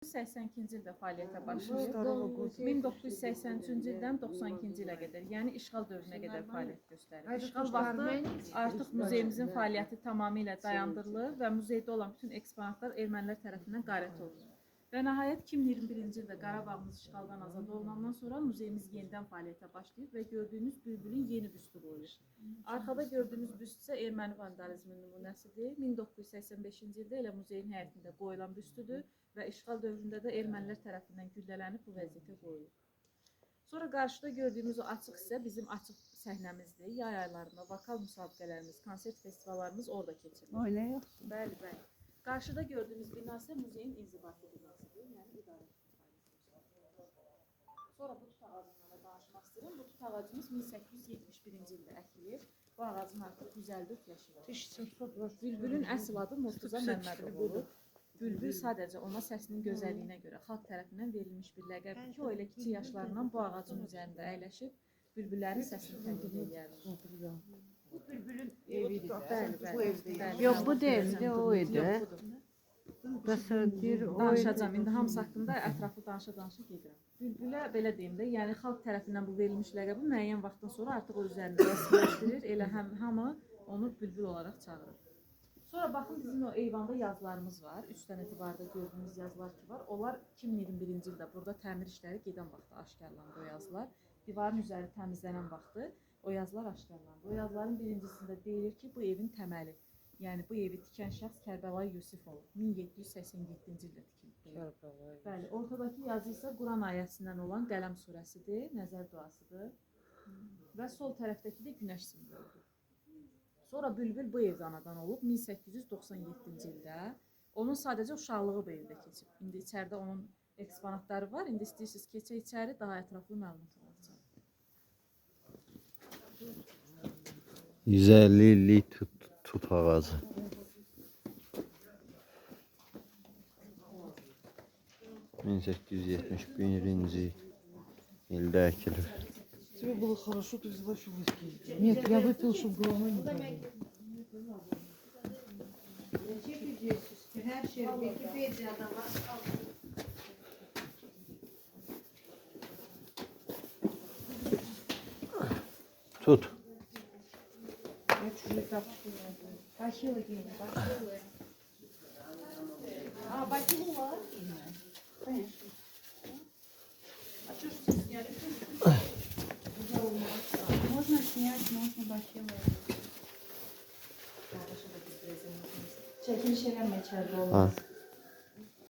1982-ci ildə fəaliyyətə başlayıb. 1983-cü ildən 92-ci ilə qədər, yəni işğal dövrünə qədər fəaliyyət göstərir. İşğal vaxtı artıq muzeyimizin fəaliyyəti tamamilə dayandırılır və muzeydə olan bütün eksponatlar ermənilər tərəfindən qarət olunur. Və nəhayət 2021-ci ildə Qarabağımız işğaldan azad olunandan sonra muzeyimiz yenidən fəaliyyətə başlayıb və gördüyünüz bülbülün yeni büstü qoyulur. Arkada gördüyünüz büst isə erməni vandalizmin nümunəsidir. 1985-ci ildə elə muzeyin həyətində qoyulan büstüdür və işğal dövründə də ermənilər tərəfindən güllələnib bu vəziyyətə qoyulur. Sonra qarşıda gördüyümüz o açıq hissə bizim açıq səhnəmizdir. Yay aylarında vokal müsabiqələrimiz, konsert festivallarımız orada keçirilir. Öyle yok. Bəli, bəli. Qarşıda gördüyümüz bina isə muzeyin inzibati binasıdır, yəni idarə etmə. Sonra bu tut ağacından da danışmaq istəyirəm. Bu tut ağacımız 1871-ci ildə əkilir. Bu ağacın artıq 154 yaşı var. Bülbülün əsl adı Murtuza Məmmədov. Bülbül sadəcə ona səsinin gözəlliyinə görə xalq tərəfindən verilmiş bir ləqəbdir ki, o elə kiçik yaşlarından bu ağacın üzərində əyləşib bülbüllərin səsini təqdim edərdi. Bu bülbülün evidir. Bəli. Yok bu değildi, o idi. Tasavvur o Danışacağım. İndi hamısı haqqında ətraflı danışa gedirəm. Bülbülə belə deyim də, yəni xalq tərəfindən bu verilmiş ləqəbi müəyyən vaxtdan sonra artıq o üzərində rəsmiləşdirir. Elə hamı onu bülbül olaraq çağırır. Sonra baxın bizim o eyvanda yazılarımız var. 3 dənə divarda gördüyünüz yazılar ki var. Onlar 2021-ci ildə burada təmir işləri gedən vaxtda aşkarlandı o yazılar. Divarın üzəri təmizlənən vaxtı o yazılar aşkarlandı. O yazıların birincisində deyilir ki, bu evin təməli, yəni bu evi tikən şəxs Kərbəlayı Yusifov 1787-ci ildə tikilib. Bəli, ortadakı yazı isə Quran ayəsindən olan Qələm surəsidir, nəzər duasıdır və sol tərəfdəki də günəş simvoludur. Sonra bülbül bu evdə anadan olub 1897-ci ildə. Onun sadəcə uşaqlığı bu evdə keçib. İndi içəridə onun eksponatları var. İndi istəyirsiniz keçək içəri, daha ətraflı məlumat alacaq. 150 illik tut ağacı. (1871-ci ildə əkilir. Тебе было хорошо, ты взяла шубочки. Нет, я выпил, чтобы голова не болела. her şey Wikipedia'da var. Tut. Я чужие тапочки не надо. Бахилы гейны, бахилы. А, бахилы var? Конечно. А что ж ты сняли? Можно снять, можно бахилы. Çəkiliş eləmə içəridə olmaz. Ha.